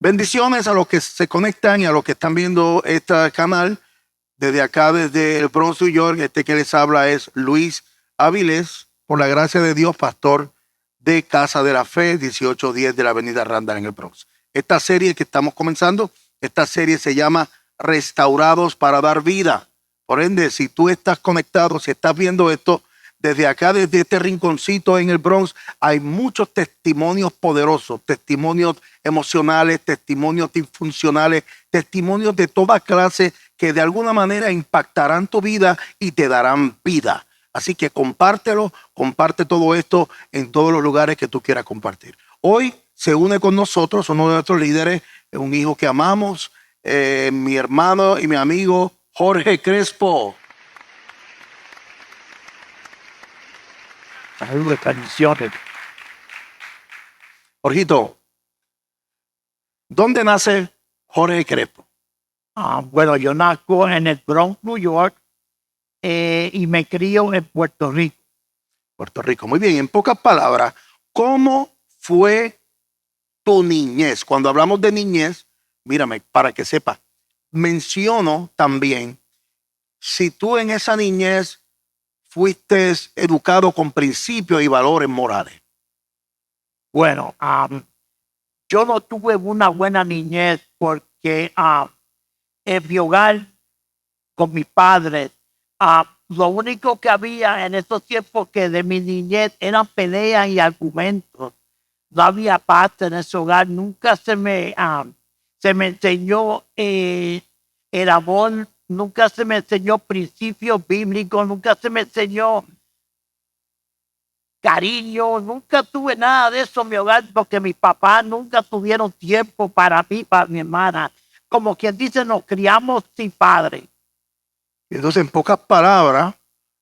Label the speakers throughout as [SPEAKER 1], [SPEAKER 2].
[SPEAKER 1] Bendiciones a los que se conectan y a los que están viendo este canal. Desde acá, desde el Bronx, New York, que les habla es Luis Áviles, por la gracia de Dios, pastor de Casa de la Fe, 1810 de la Avenida Randall en el Bronx. Esta serie que estamos comenzando, esta serie se llama Restaurados para dar vida. Por ende, si tú estás conectado, si estás viendo esto, desde acá, desde este rinconcito en el Bronx, hay muchos testimonios poderosos, testimonios emocionales, testimonios disfuncionales, testimonios de toda clase que de alguna manera impactarán tu vida y te darán vida. Así que compártelo, comparte todo esto en todos los lugares que tú quieras compartir. Hoy se une con nosotros uno de nuestros líderes, un hijo que amamos, mi hermano y mi amigo Jorge Crespo.
[SPEAKER 2] Saludos, bendiciones.
[SPEAKER 1] Jorgito, ¿dónde nace Jorge Crespo?
[SPEAKER 2] Bueno, yo nazco en el Bronx, New York, y me crío en Puerto Rico.
[SPEAKER 1] Puerto Rico. Muy bien, en pocas palabras, ¿cómo fue tu niñez? Cuando hablamos de niñez, mírame, para que sepas, menciono también si tú en esa niñez fuiste educado con principios y valores morales.
[SPEAKER 2] Bueno, yo no tuve una buena niñez porque en mi hogar con mi padre, lo único que había en esos tiempos que de mi niñez eran peleas y argumentos. No había paz en ese hogar. Nunca se me enseñó el amor, nunca se me enseñó principios bíblicos, nunca se me enseñó cariño, nunca tuve nada de eso en mi hogar porque mis papás nunca tuvieron tiempo para mí, para mi hermana. Como quien dice, nos criamos sin padre.
[SPEAKER 1] Entonces, en pocas palabras,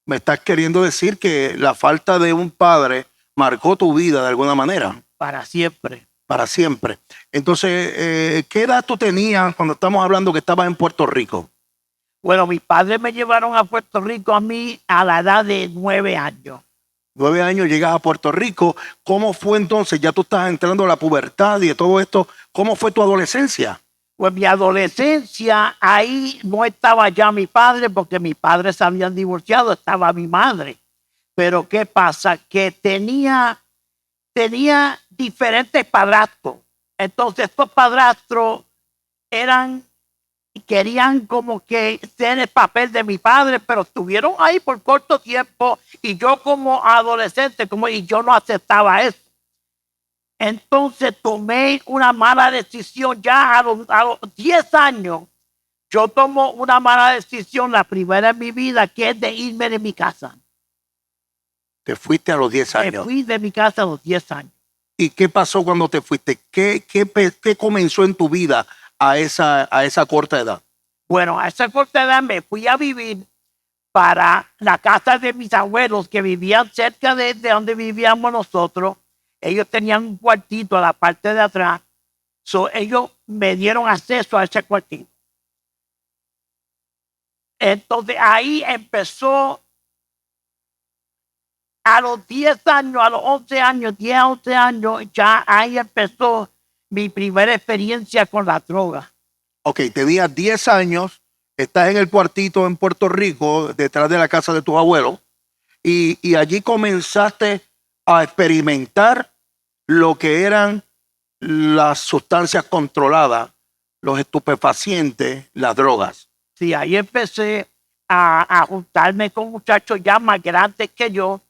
[SPEAKER 1] me estás queriendo decir que la falta de un padre marcó tu vida de alguna manera.
[SPEAKER 2] Para siempre.
[SPEAKER 1] Para siempre. Entonces, ¿qué edad tú tenías cuando estamos hablando que estabas en Puerto Rico?
[SPEAKER 2] Bueno, mis padres me llevaron a Puerto Rico a mí a la edad de 9 años.
[SPEAKER 1] 9 años llegas a Puerto Rico. ¿Cómo fue entonces? Ya tú estás entrando a la pubertad y de todo esto. ¿Cómo fue tu adolescencia?
[SPEAKER 2] Pues mi adolescencia, ahí no estaba ya mi padre porque mis padres se habían divorciado, estaba mi madre. Pero ¿qué pasa? Que tenía diferentes padrastros. Entonces estos padrastros querían como que ser el papel de mi padre, pero estuvieron ahí por corto tiempo y yo como adolescente, y yo no aceptaba eso. Entonces tomé una mala decisión ya a los 10 años. Yo tomo una mala decisión, la primera en mi vida, que es de irme de mi casa.
[SPEAKER 1] Te fuiste a los 10 años.
[SPEAKER 2] Me fui de mi casa a los 10 años.
[SPEAKER 1] ¿Y qué pasó cuando te fuiste? ¿Qué comenzó en tu vida a esa corta edad?
[SPEAKER 2] Bueno, a esa corta edad me fui a vivir para la casa de mis abuelos que vivían cerca de donde vivíamos nosotros. Ellos tenían un cuartito a la parte de atrás. Ellos me dieron acceso a ese cuartito. Entonces ahí empezó a los 10 años, a los 11 años, 10 a 11 años, ya ahí empezó mi primera experiencia con la droga.
[SPEAKER 1] Ok, tenías 10 años, estás en el cuartito en Puerto Rico, detrás de la casa de tus abuelos, y allí comenzaste a experimentar lo que eran las sustancias controladas, los estupefacientes, las drogas.
[SPEAKER 2] Sí, ahí empecé a juntarme con muchachos ya más grandes que yo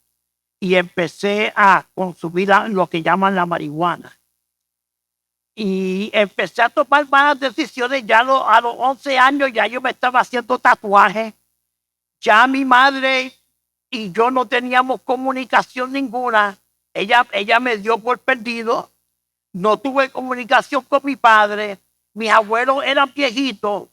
[SPEAKER 2] y empecé a consumir lo que llaman la marihuana. Y empecé a tomar malas decisiones. Ya a los 11 años ya yo me estaba haciendo tatuajes. Ya mi madre y yo no teníamos comunicación ninguna. Ella me dio por perdido. No tuve comunicación con mi padre. Mis abuelos eran viejitos.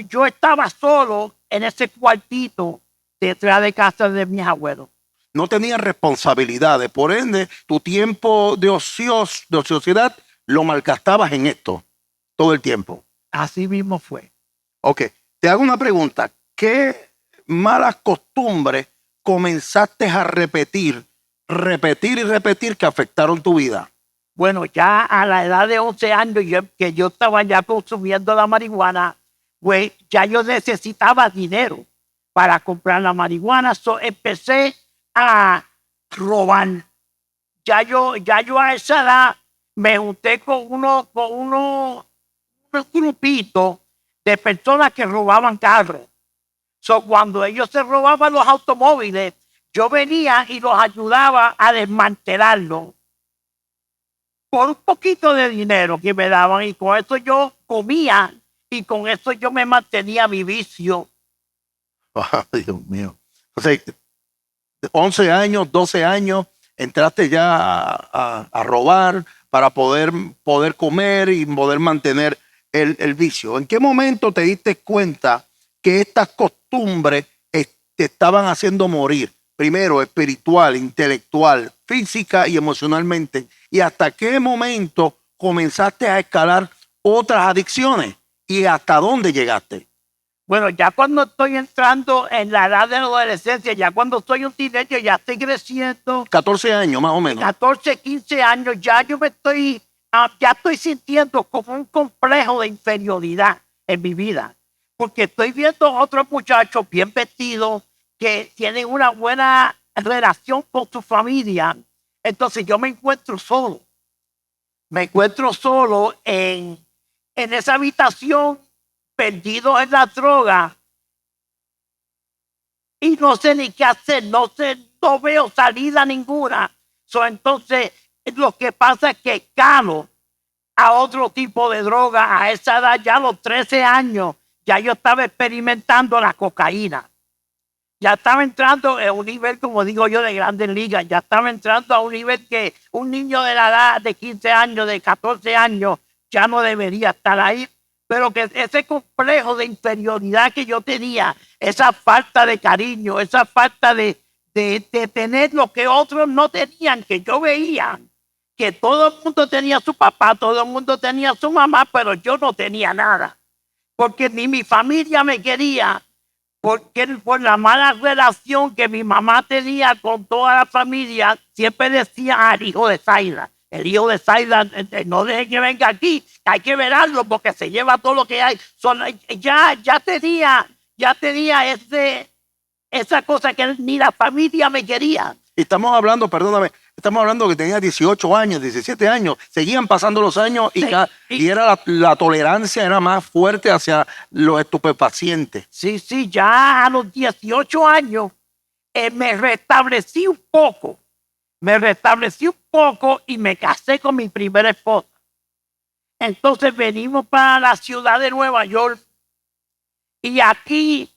[SPEAKER 2] Yo estaba solo en ese cuartito detrás de casa de mis abuelos.
[SPEAKER 1] No tenías responsabilidades. Por ende, tu tiempo de ociosidad lo malgastabas en esto todo el tiempo.
[SPEAKER 2] Así mismo fue.
[SPEAKER 1] Ok, te hago una pregunta. ¿Qué malas costumbres comenzaste a repetir y repetir que afectaron tu vida?
[SPEAKER 2] Bueno, ya a la edad de 11 años que yo estaba ya consumiendo la marihuana, pues ya yo necesitaba dinero para comprar la marihuana. So, empecé a robar. Ya yo a esa edad me junté con unos grupitos de personas que robaban carros. So, cuando ellos se robaban los automóviles, yo venía y los ayudaba a desmantelarlos por un poquito de dinero que me daban, y con eso yo comía y con eso yo me mantenía mi vicio.
[SPEAKER 1] Ay, Dios mío. O sea, 11 años, 12 años, entraste ya a robar para poder comer y poder mantener el vicio. ¿En qué momento te diste cuenta que estas costumbres te estaban haciendo morir? Primero, espiritual, intelectual, física y emocionalmente. ¿Y hasta qué momento comenzaste a escalar otras adicciones? ¿Y hasta dónde llegaste?
[SPEAKER 2] Bueno, ya cuando estoy entrando en la edad de la adolescencia, ya cuando soy un teenager, ya estoy creciendo,
[SPEAKER 1] 14 años más o menos.
[SPEAKER 2] 14, 15 años, ya yo ya estoy sintiendo como un complejo de inferioridad en mi vida. Porque estoy viendo otros muchachos bien vestidos que tienen una buena relación con su familia. Entonces yo me encuentro solo. Me encuentro solo en esa habitación, perdido en la droga, y no sé ni qué hacer, no veo salida ninguna. Entonces, lo que pasa es que calo a otro tipo de droga a esa edad, ya a los 13 años, ya yo estaba experimentando la cocaína. Ya estaba entrando a un nivel, como digo yo, de grandes ligas. Ya estaba entrando a un nivel que un niño de la edad de 15 años, de 14 años, ya no debería estar ahí. Pero que ese complejo de inferioridad que yo tenía, esa falta de cariño, esa falta de tener lo que otros no tenían, que yo veía que todo el mundo tenía su papá, todo el mundo tenía su mamá, pero yo no tenía nada. Porque ni mi familia me quería, porque por la mala relación que mi mamá tenía con toda la familia, siempre decía al hijo de Zaida, el hijo de Zaida, no deje que venga aquí, hay que verlo porque se lleva todo lo que hay. Ya tenía esa cosa que ni la familia me quería.
[SPEAKER 1] Y estamos hablando, perdóname, estamos hablando que tenía 18 años, 17 años, seguían pasando los años y,
[SPEAKER 2] Sí,
[SPEAKER 1] y era la tolerancia era más fuerte hacia los estupefacientes.
[SPEAKER 2] Sí, ya a los 18 años me restablecí un poco. Y me casé con mi primera esposa. Entonces venimos para la ciudad de Nueva York y aquí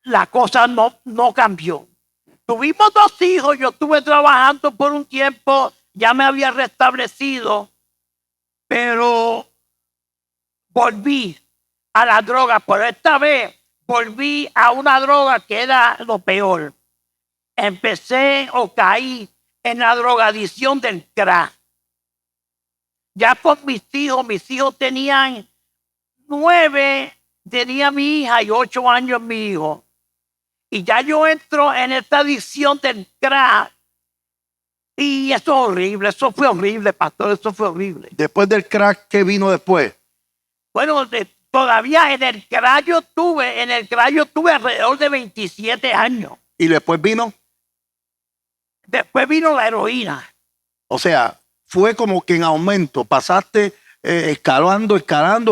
[SPEAKER 2] la cosa no cambió. Tuvimos 2 hijos, yo estuve trabajando por un tiempo, ya me había restablecido, pero volví a la droga, pero esta vez volví a una droga que era lo peor. Empecé o caí en la drogadicción del crack. Ya con mis hijos tenían 9, tenía mi hija y 8 años mi hijo. Y ya yo entro en esta adicción del crack. Y eso es horrible, eso fue horrible, pastor, eso fue horrible.
[SPEAKER 1] Después del crack, ¿qué vino después?
[SPEAKER 2] Bueno, todavía en el crack yo tuve alrededor de 27 años.
[SPEAKER 1] Y después vino,
[SPEAKER 2] Después vino la heroína.
[SPEAKER 1] o sea, fue como que en aumento, pasaste escalando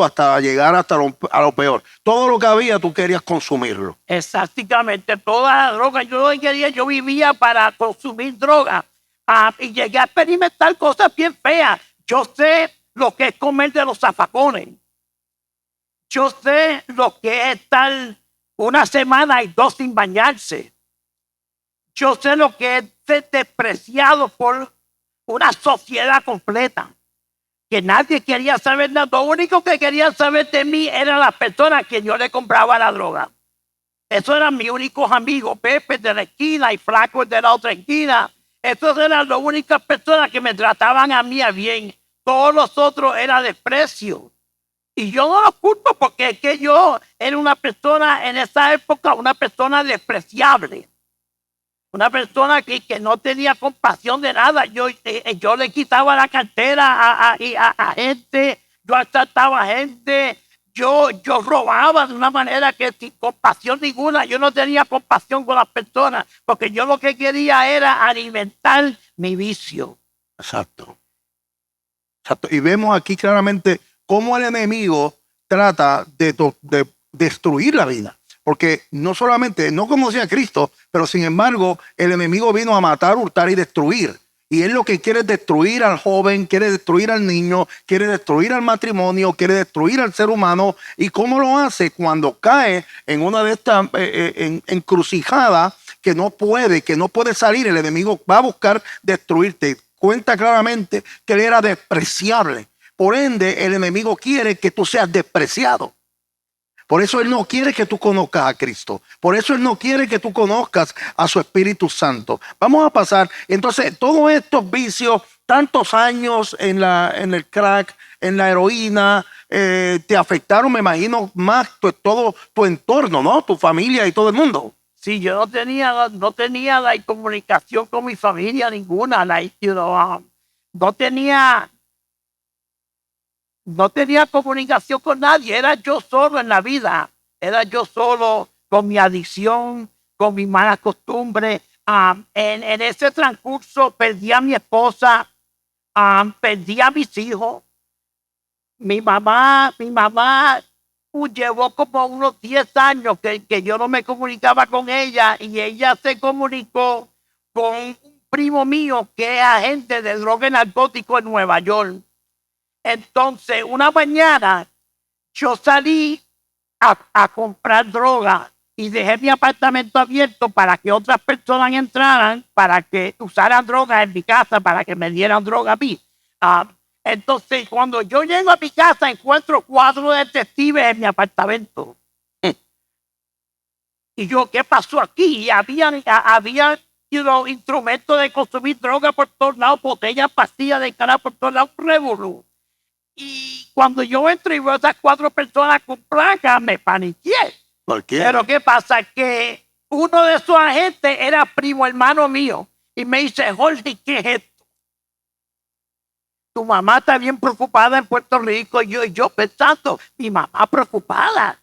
[SPEAKER 1] hasta llegar a lo peor. Todo lo que había tú querías consumirlo.
[SPEAKER 2] Exactamente, toda la droga. Yo vivía para consumir droga. Y llegué a experimentar cosas bien feas. Yo sé lo que es comer de los zafacones. Yo sé lo que es estar una semana y 2 sin bañarse. Yo sé lo que es ser despreciado por una sociedad completa. Que nadie quería saber nada. Lo único que querían saber de mí eran las personas que yo le compraba la droga. Esos eran mis únicos amigos, Pepe de la esquina y Flaco de la otra esquina. Esos eran las únicas personas que me trataban a mí bien. Todos los otros era desprecio. Y yo no los culpo porque es que yo era una persona en esa época, una persona despreciable. Una persona que no tenía compasión de nada. Yo le quitaba la cartera a gente, yo asaltaba gente, yo robaba de una manera que sin compasión ninguna. Yo no tenía compasión con las personas, porque yo lo que quería era alimentar mi vicio.
[SPEAKER 1] Exacto. Exacto. Y vemos aquí claramente cómo el enemigo trata de destruir la vida. Porque no solamente no conocía a Cristo, pero sin embargo el enemigo vino a matar, hurtar y destruir. Y él lo que quiere es destruir al joven, quiere destruir al niño, quiere destruir al matrimonio, quiere destruir al ser humano. ¿Y cómo lo hace? Cuando cae en una de estas encrucijadas que no puede salir, el enemigo va a buscar destruirte. Cuenta claramente que él era despreciable. Por ende, el enemigo quiere que tú seas despreciado. Por eso él no quiere que tú conozcas a Cristo. Por eso él no quiere que tú conozcas a su Espíritu Santo. Vamos a pasar. Entonces, todos estos vicios, tantos años en el crack, en la heroína, te afectaron, me imagino, más todo tu entorno, ¿no? Tu familia y todo el mundo.
[SPEAKER 2] Sí, yo no tenía la comunicación con mi familia ninguna. No tenía comunicación con nadie, era yo solo en la vida, era yo solo con mi adicción, con mi mala costumbre. En ese transcurso perdí a mi esposa, perdí a mis hijos. Mi mamá llevó como unos 10 años que yo no me comunicaba con ella, y ella se comunicó con un primo mío que es agente de droga y narcótico en Nueva York. Entonces, una mañana yo salí a comprar droga y dejé mi apartamento abierto para que otras personas entraran, para que usaran droga en mi casa, para que me dieran droga a mí. Entonces, cuando yo llego a mi casa, encuentro 4 detectives en mi apartamento. Y yo, ¿qué pasó aquí? Y había instrumentos de consumir droga por todos lados, botellas, pastillas de cannabis por todos lados, revolú. Y cuando yo entro y veo a esas 4 personas con placas, me paniqué.
[SPEAKER 1] ¿Por qué?
[SPEAKER 2] Pero ¿qué pasa? Que uno de esos agentes era primo hermano mío. Y me dice, Jorge, ¿qué es esto? Tu mamá está bien preocupada en Puerto Rico. Y yo pensando, mi mamá preocupada.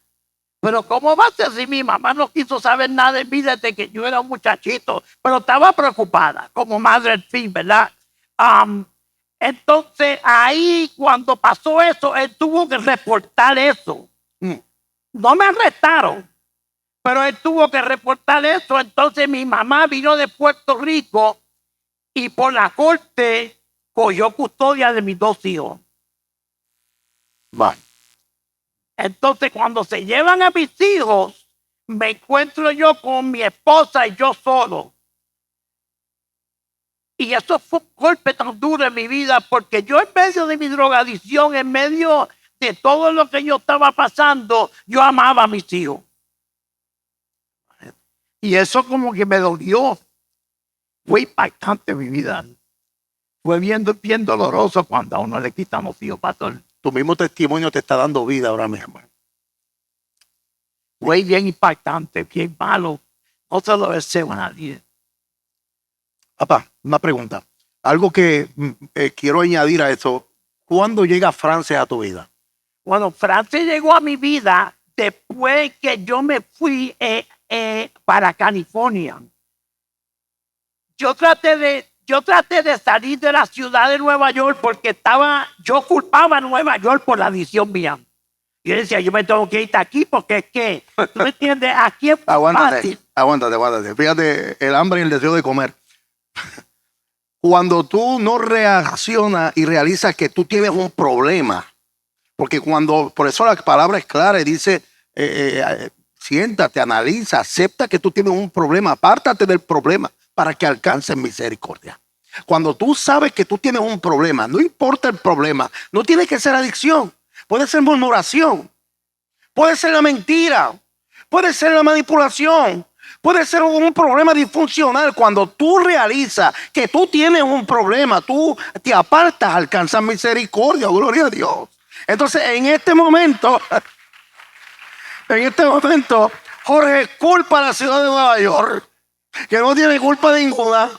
[SPEAKER 2] Pero ¿cómo va a ser si mi mamá no quiso saber nada de mí desde que yo era un muchachito? Pero estaba preocupada, como madre al fin, ¿verdad? Entonces, ahí cuando pasó eso, él tuvo que reportar eso. No me arrestaron, pero él tuvo que reportar eso. Entonces, mi mamá vino de Puerto Rico y por la corte cogió custodia de mis 2 hijos.
[SPEAKER 1] Vale.
[SPEAKER 2] Entonces, cuando se llevan a mis hijos, me encuentro yo con mi esposa y yo solo. Y eso fue un golpe tan duro en mi vida, porque yo en medio de mi drogadicción, en medio de todo lo que yo estaba pasando, yo amaba a mis hijos. Y eso como que me dolió. Fue impactante en mi vida. Fue bien doloroso cuando a uno le quitan los hijos, pastor.
[SPEAKER 1] Tu mismo testimonio te está dando vida ahora mismo.
[SPEAKER 2] Fue bien impactante, bien malo. No se lo deseo a nadie.
[SPEAKER 1] Papá, una pregunta. Algo que quiero añadir a eso. ¿Cuándo llega Frances a tu vida?
[SPEAKER 2] Bueno, Frances llegó a mi vida después que yo me fui para California. Yo traté de salir de la ciudad de Nueva York porque yo culpaba a Nueva York por la adicción mía. Yo decía, yo me tengo que ir de aquí porque es que, ¿tú me entiendes? Aquí es fácil.
[SPEAKER 1] Aguántate. Fíjate, el hambre y el deseo de comer. Cuando tú no reaccionas y realizas que tú tienes un problema, porque por eso la palabra es clara y dice, siéntate, analiza, acepta que tú tienes un problema, apártate del problema para que alcances misericordia. Cuando tú sabes que tú tienes un problema, no importa el problema, no tiene que ser adicción, puede ser murmuración, puede ser la mentira, puede ser la manipulación, puede ser un problema disfuncional. Cuando tú realizas que tú tienes un problema, tú te apartas, alcanzas misericordia, gloria a Dios. Entonces, en este momento, Jorge culpa a la ciudad de Nueva York. que no tiene culpa ninguna,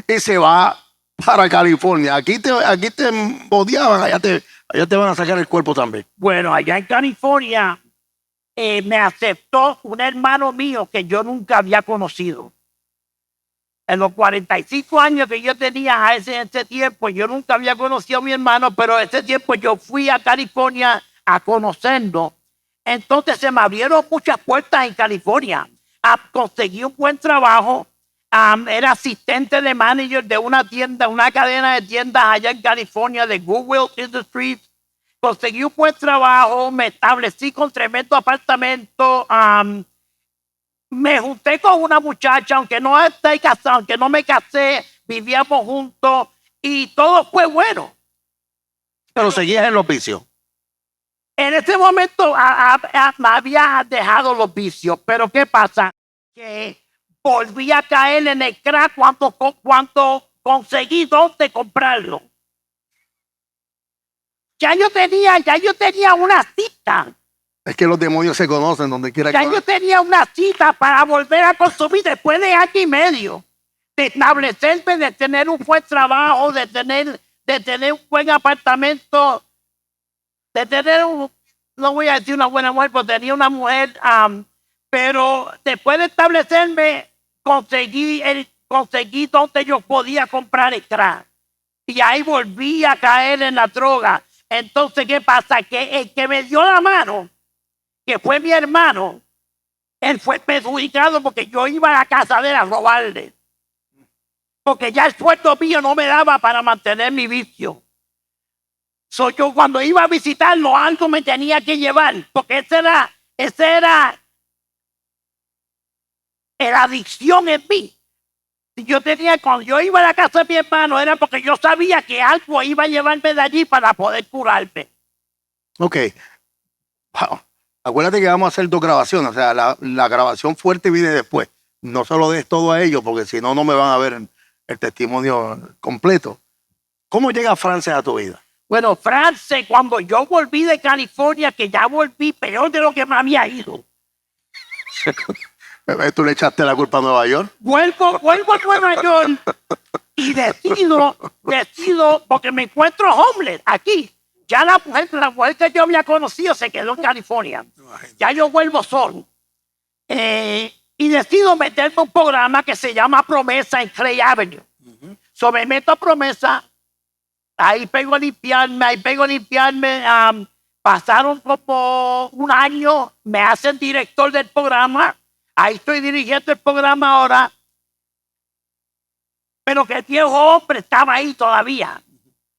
[SPEAKER 1] y se va para California. Aquí te odiaban, allá te van a sacar el cuerpo también.
[SPEAKER 2] Bueno, allá en California me aceptó un hermano mío que yo nunca había conocido. En los 45 años que yo tenía a ese tiempo, yo nunca había conocido a mi hermano, pero ese tiempo yo fui a California a conocerlo. Entonces se me abrieron muchas puertas en California. Conseguí un buen trabajo. Era asistente de manager de una tienda, una cadena de tiendas allá en California de Google Industries. Conseguí un buen trabajo, me establecí con tremendo apartamento. Me junté con una muchacha, aunque no estoy casado, aunque no me casé, vivíamos juntos y todo fue bueno.
[SPEAKER 1] Pero seguías en los vicios.
[SPEAKER 2] En ese momento me había dejado los vicios, pero ¿qué pasa? Que volví a caer en el crack cuando conseguí dónde comprarlo. Ya yo tenía una cita.
[SPEAKER 1] Es que los demonios se conocen donde quiera que
[SPEAKER 2] Ya yo tenía una cita para volver a consumir después de año y medio. De establecerme, de tener un buen trabajo, de tener un buen apartamento, de tener no voy a decir una buena mujer, pero tenía una mujer, pero después de establecerme, conseguí donde yo podía comprar el crack. Y ahí volví a caer en la droga. Entonces, ¿qué pasa? Que el que me dio la mano, que fue mi hermano, él fue perjudicado porque yo iba a la casa de él a robarle. Porque ya el sueldo mío no me daba para mantener mi vicio. Yo cuando iba a visitarlo, algo me tenía que llevar, porque esa era la adicción en mí. Cuando yo iba a la casa de mi hermano, era porque yo sabía que algo iba a llevarme de allí para poder curarme.
[SPEAKER 1] Ok. Wow. Acuérdate que vamos a hacer 2 grabaciones. O sea, la grabación fuerte viene después. No se lo des todo a ellos, porque si no, no me van a ver el testimonio completo. ¿Cómo llega Frances a tu vida?
[SPEAKER 2] Bueno, Frances, cuando yo volví de California, que ya volví peor de lo que me había ido.
[SPEAKER 1] ¿Tú le echaste la culpa a Nueva York?
[SPEAKER 2] Vuelvo a Nueva York y decido, porque me encuentro homeless aquí. Ya la mujer que yo había conocido se quedó en California. Ya yo vuelvo solo. Y decido meterme a un programa que se llama Promesa en Clay Avenue. Me meto a Promesa, ahí pego a limpiarme. Pasaron como un año, me hacen director del programa. Ahí estoy dirigiendo el programa ahora. Pero que el viejo hombre estaba ahí todavía.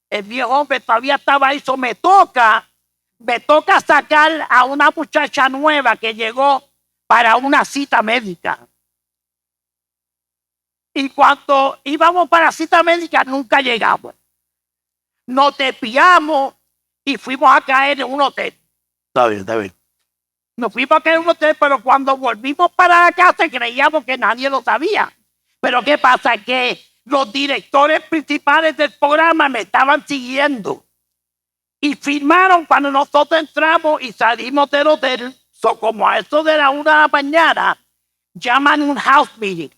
[SPEAKER 2] El viejo hombre todavía estaba ahí. Me toca sacar a una muchacha nueva que llegó para una cita médica. Y cuando íbamos para la cita médica, nunca llegamos. Nos desviamos y fuimos a caer en un hotel.
[SPEAKER 1] Está bien.
[SPEAKER 2] Nos fuimos a caer en un hotel, pero cuando volvimos para la casa creíamos que nadie lo sabía. Pero ¿qué pasa? Que los directores principales del programa me estaban siguiendo. Y firmaron cuando nosotros entramos y salimos del hotel. Como a eso de la 1 de la mañana, llaman un house meeting.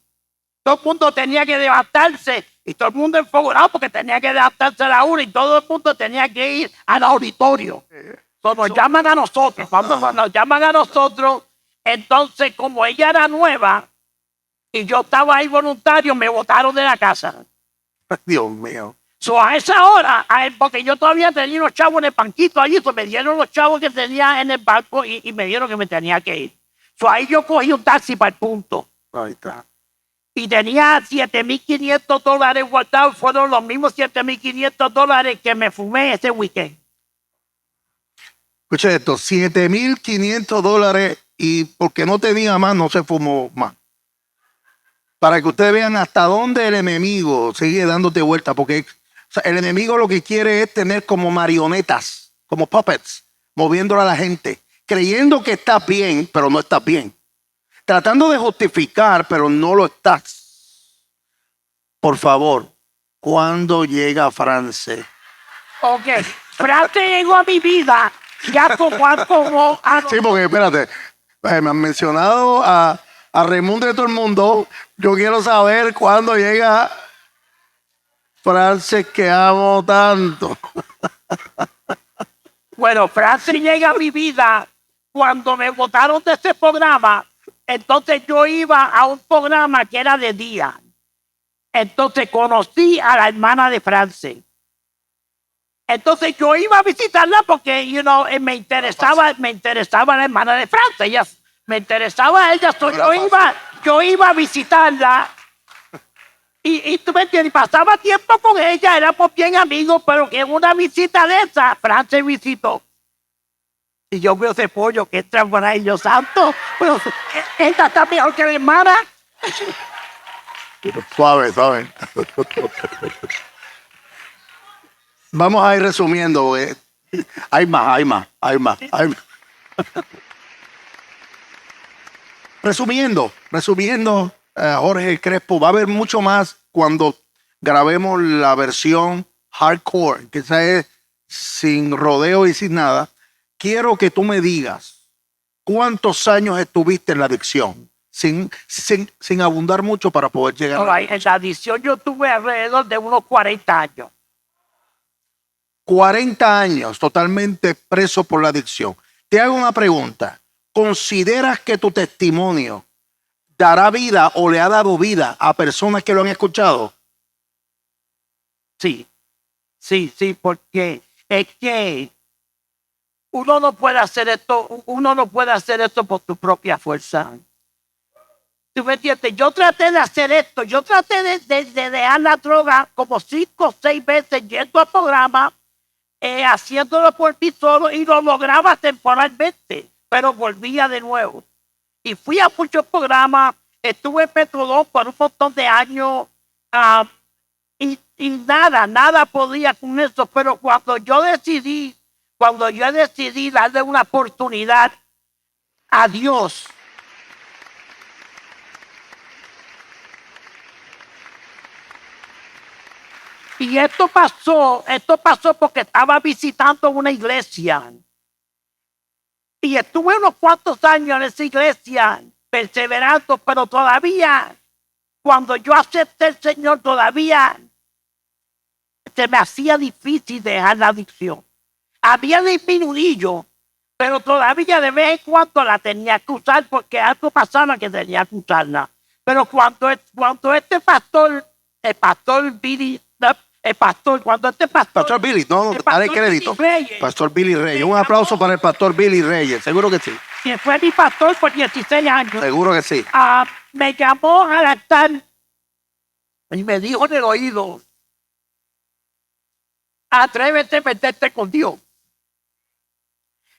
[SPEAKER 2] Todo el mundo tenía que levantarse y todo el mundo enfogado porque tenía que levantarse a la 1 y todo el mundo tenía que ir al auditorio. Nos llaman a nosotros. Cuando nos llaman a nosotros, entonces como ella era nueva y yo estaba ahí voluntario, me botaron de la casa.
[SPEAKER 1] Dios mío.
[SPEAKER 2] A esa hora, porque yo todavía tenía unos chavos en el banquito allí, me dieron los chavos que tenía en el banco y me dieron que me tenía que ir. Ahí yo cogí un taxi para el punto.
[SPEAKER 1] Ahí está.
[SPEAKER 2] Y tenía $7,500 guardados. Fueron los mismos $7,500 que me fumé ese weekend.
[SPEAKER 1] Escucha esto, $7,500 y porque no tenía más, no se fumó más. Para que ustedes vean hasta dónde el enemigo sigue dándote vuelta, porque el enemigo lo que quiere es tener como marionetas, como puppets, moviéndolo a la gente, creyendo que estás bien, pero no estás bien. Tratando de justificar, pero no lo estás. Por favor, ¿cuándo llega Frances?
[SPEAKER 2] Ok, Frances llegó a mi vida ya como
[SPEAKER 1] Sí, porque espérate, me han mencionado a a Raimundo y a todo el mundo, yo quiero saber cuándo llega Frances, que amo tanto.
[SPEAKER 2] Bueno, Francis llega a mi vida cuando me botaron de ese programa. Entonces yo iba a un programa que era de día. Entonces conocí a la hermana de Francis. Entonces yo iba a visitarla porque, me interesaba la hermana de Francis. Ella, me interesaba ella. So yo iba a visitarla. Y tú me entiendes, pasaba tiempo con ella, éramos bien amigos, pero que en una visita de esa, Francis visitó. Y yo veo ese pollo que entra por ahí, yo santo, pero esta está mejor que la hermana.
[SPEAKER 1] Suave, suave. Vamos a ir resumiendo. Hay más. Resumiendo, Jorge Crespo, va a haber mucho más cuando grabemos la versión hardcore, que esa es sin rodeo y sin nada. Quiero que tú me digas cuántos años estuviste en la adicción, sin abundar mucho para poder llegar.
[SPEAKER 2] Right, en la adicción yo tuve alrededor de unos 40 años.
[SPEAKER 1] 40 años totalmente preso por la adicción. Te hago una pregunta. ¿Consideras que tu testimonio dará vida o le ha dado vida a personas que lo han escuchado?
[SPEAKER 2] Sí, porque es que uno no puede hacer esto por tu propia fuerza. ¿Tú me entiendes? Yo traté de hacer esto, yo traté de dejar la droga como 5 o 6 veces yendo al programa, haciéndolo por mí solo y lo lograba temporalmente, pero volvía de nuevo. Y fui a muchos programas, estuve en Metrodón por un montón de años y nada podía con eso. Pero cuando yo decidí darle una oportunidad a Dios, y esto pasó porque estaba visitando una iglesia. Y estuve unos cuantos años en esa iglesia, perseverando, pero todavía, cuando yo acepté al Señor, todavía se me hacía difícil dejar la adicción. Había disminuido, pero todavía de vez en cuando la tenía que usar porque algo pasaba que tenía que usarla. Pero cuando este pastor, el pastor Billy,
[SPEAKER 1] Pastor Billy, no, dale crédito. Pastor Billy Reyes. Un aplauso para el pastor Billy Reyes. Seguro que sí.
[SPEAKER 2] Que fue mi pastor por 16 años.
[SPEAKER 1] Seguro que sí.
[SPEAKER 2] Me llamó al altar y me dijo en el oído: atrévete a meterte con Dios.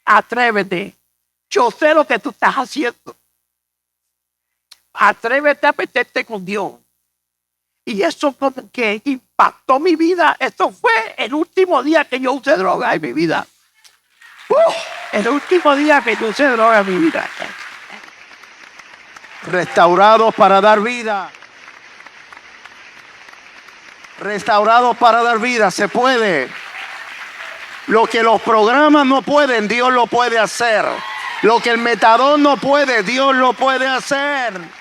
[SPEAKER 2] Atrévete. Yo sé lo que tú estás haciendo. Atrévete a meterte con Dios. Y eso como que impactó mi vida. Esto fue el último día que yo usé droga en mi vida. El último día que yo usé droga en mi vida.
[SPEAKER 1] Restaurados para dar vida. Restaurados para dar vida. Se puede. Lo que los programas no pueden, Dios lo puede hacer. Lo que el metadón no puede, Dios lo puede hacer.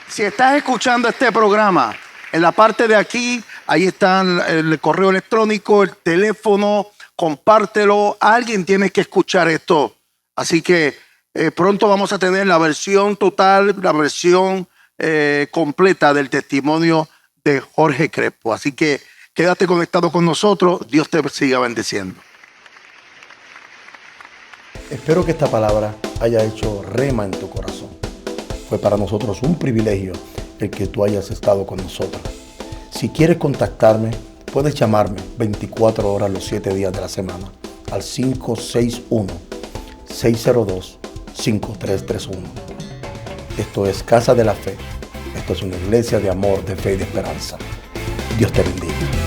[SPEAKER 1] Si estás escuchando este programa, en la parte de aquí, ahí está el correo electrónico, el teléfono, compártelo. Alguien tiene que escuchar esto. Así que pronto vamos a tener la versión total, la versión completa del testimonio de Jorge Crespo. Así que quédate conectado con nosotros. Dios te siga bendiciendo.
[SPEAKER 3] Espero que esta palabra haya hecho rema en tu corazón. Fue para nosotros un privilegio el que tú hayas estado con nosotros. Si quieres contactarme, puedes llamarme 24 horas los 7 días de la semana al 561-602-5331. Esto es Casa de la Fe. Esto es una iglesia de amor, de fe y de esperanza. Dios te bendiga.